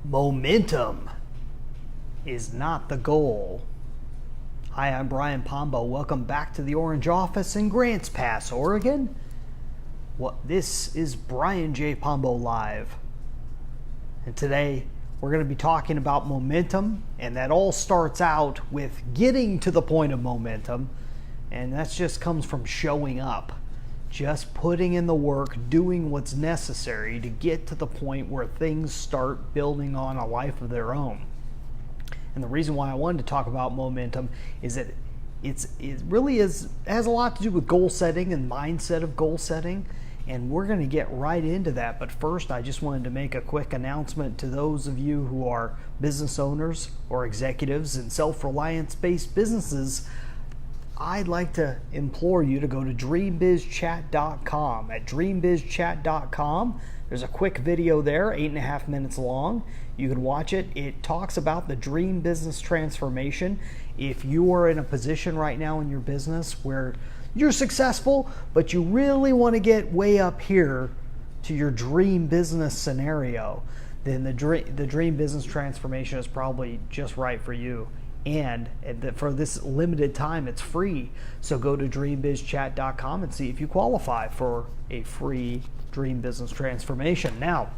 Momentum is not the goal. Hi, I'm Brian Pombo. Welcome back to the Orange Office in Grants Pass, Oregon. This is Brian J. Pombo Live. And today we're going to be talking about momentum, and that all starts out with getting to the point of momentum, and that just comes from showing up. Just putting in the work, doing what's necessary to get to the point where things start building on a life of their own. And the reason why I wanted to talk about momentum is that it really has a lot to do with goal setting and mindset of goal setting. And we're going to get right into that. But first, I just wanted to make a quick announcement to those of you who are business owners or executives in self-reliance-based businesses. I'd like to implore you to go to dreambizchat.com. At dreambizchat.com, there's a quick video there, 8.5 minutes long. You can watch it. It talks about the dream business transformation. If you are in a position right now in your business where you're successful, but you really want to get way up here to your dream business scenario, then the dream business transformation is probably just right for you. And for this limited time, it's free. So go to dreambizchat.com and see if you qualify for a free dream business transformation. Now,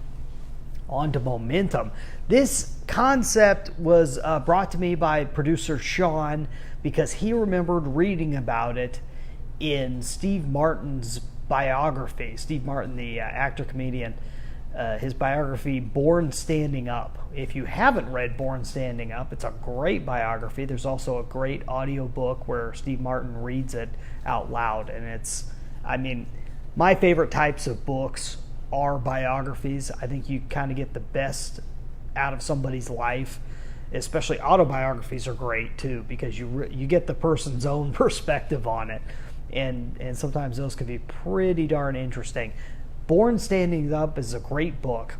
on to momentum. This concept was brought to me by producer Sean because he remembered reading about it in Steve Martin's biography. Steve Martin, the actor, comedian, his biography, Born Standing Up. If you haven't read Born Standing Up, it's a great biography. There's also a great audiobook where Steve Martin reads it out loud. And my favorite types of books are biographies. I think you kind of get the best out of somebody's life. Especially autobiographies are great too, because you get the person's own perspective on it. And sometimes those can be pretty darn interesting. Born Standing Up is a great book.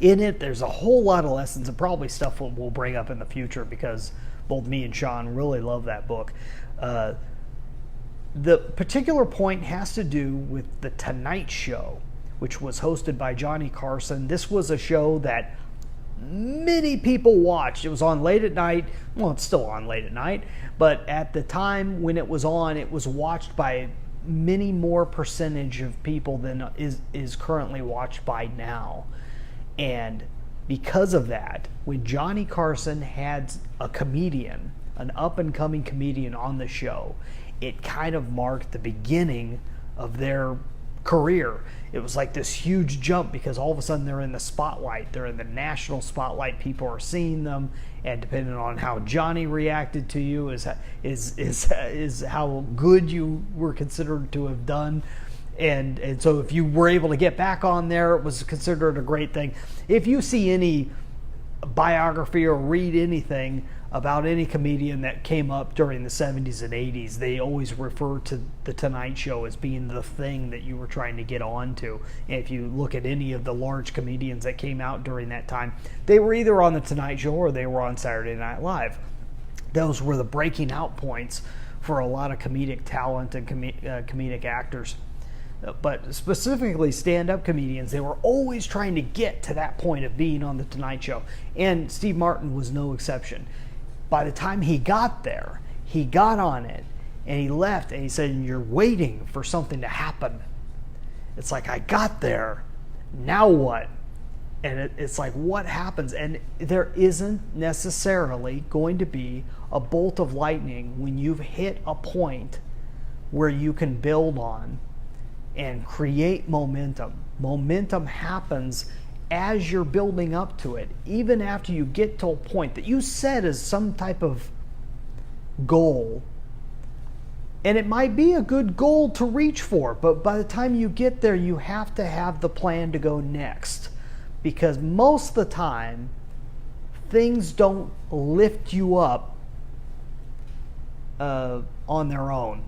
In it, there's a whole lot of lessons and probably stuff we'll bring up in the future because both me and Sean really love that book. The particular point has to do with The Tonight Show, which was hosted by Johnny Carson. This was a show that many people watched. It was on late at night. Well, it's still on late at night, but at the time when it was on, it was watched by many more percentage of people than is currently watched by now. And because of that, when Johnny Carson had a comedian, an up-and-coming comedian on the show, it kind of marked the beginning of their career. It was like this huge jump because all of a sudden they're in the spotlight. They're in the national spotlight. People are seeing them, and depending on how Johnny reacted to you is how good you were considered to have done. And so if you were able to get back on there, it was considered a great thing. If you see any biography or read anything about any comedian that came up during the 70s and 80s, they always refer to The Tonight Show as being the thing that you were trying to get onto. And if you look at any of the large comedians that came out during that time, they were either on The Tonight Show or they were on Saturday Night Live. Those were the breaking out points for a lot of comedic talent and comedic actors. But specifically stand-up comedians, they were always trying to get to that point of being on The Tonight Show. And Steve Martin was no exception. By the time he got there, he got on it, and he left, and he said, "You're waiting for something to happen." It's like, I got there, now what? And it's like, what happens? And there isn't necessarily going to be a bolt of lightning when you've hit a point where you can build on and create momentum. Momentum happens as you're building up to it, even after you get to a point that you set as some type of goal. And it might be a good goal to reach for, but by the time you get there, you have to have the plan to go next. Because most of the time, things don't lift you up on their own.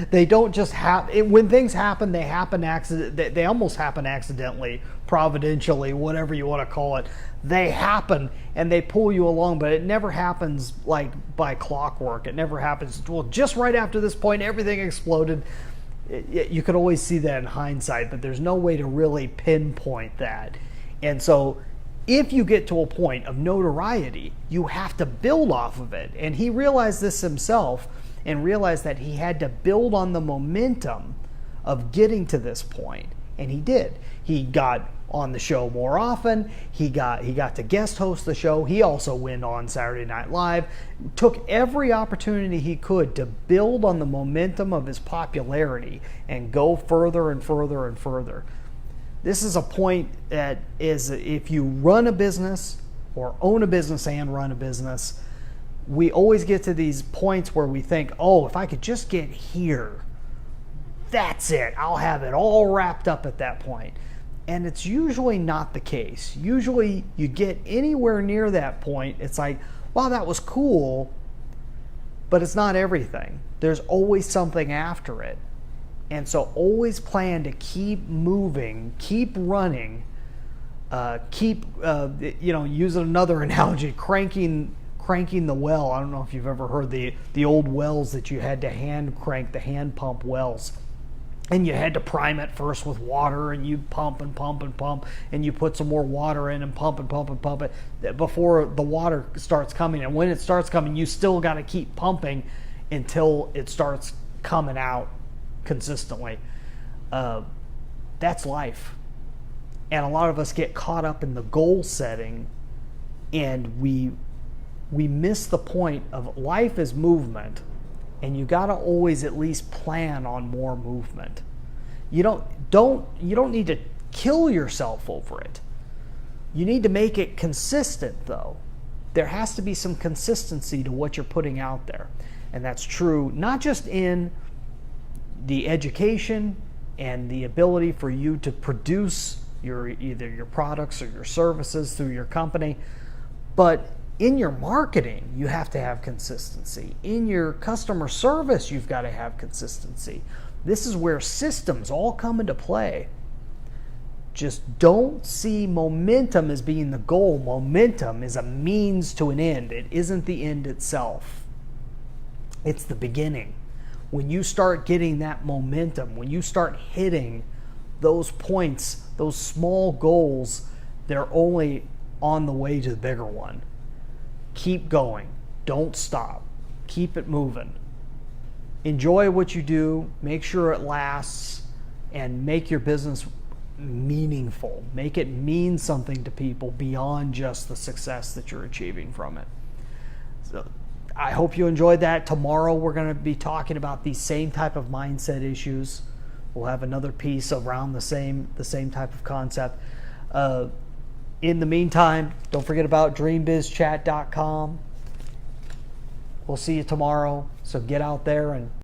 They don't just happen. When things happen, they happen they almost happen accidentally, providentially, whatever you want to call it. They happen and they pull you along, but it never happens like by clockwork. It never happens, well, just right after this point, everything exploded. You could always see that in hindsight, but there's no way to really pinpoint that. And so if you get to a point of notoriety, you have to build off of it. And he realized this himself and realized that he had to build on the momentum of getting to this point. And he did. He got on the show more often. He got to guest host the show. He also went on Saturday Night Live. Took every opportunity he could to build on the momentum of his popularity and go further and further and further. This is a point that is, if you run a business or own a business and run a business, we always get to these points where we think, oh, if I could just get here, that's it. I'll have it all wrapped up at that point. And it's usually not the case. Usually you get anywhere near that point, it's like, wow, that was cool, but it's not everything. There's always something after it. And so always plan to keep moving, keep running, using another analogy, cranking the well. I don't know if you've ever heard the old wells that you had to hand crank, the hand pump wells. And you had to prime it first with water, and you pump and pump and pump, and you put some more water in and pump and pump and pump it before the water starts coming. And when it starts coming, you still got to keep pumping until it starts coming out consistently. That's life. And a lot of us get caught up in the goal setting, and we miss the point of life is movement. And you got to always at least plan on more movement. You don't need to kill yourself over it. You need to make it consistent, though. There has to be some consistency to what you're putting out there. And that's true not just in the education and the ability for you to produce either your products or your services through your company, but in your marketing, you have to have consistency. In your customer service, you've got to have consistency. This is where systems all come into play. Just don't see momentum as being the goal. Momentum is a means to an end. It isn't the end itself. It's the beginning. When you start getting that momentum, when you start hitting those points, those small goals, they're only on the way to the bigger one. Keep going. Don't stop. Keep it moving. Enjoy what you do. Make sure it lasts, and make your business meaningful. Make it mean something to people beyond just the success that you're achieving from it. So I hope you enjoyed that. Tomorrow we're going to be talking about these same type of mindset issues. We'll have another piece around the same type of concept. In the meantime, don't forget about dreambizchat.com. We'll see you tomorrow. So get out there and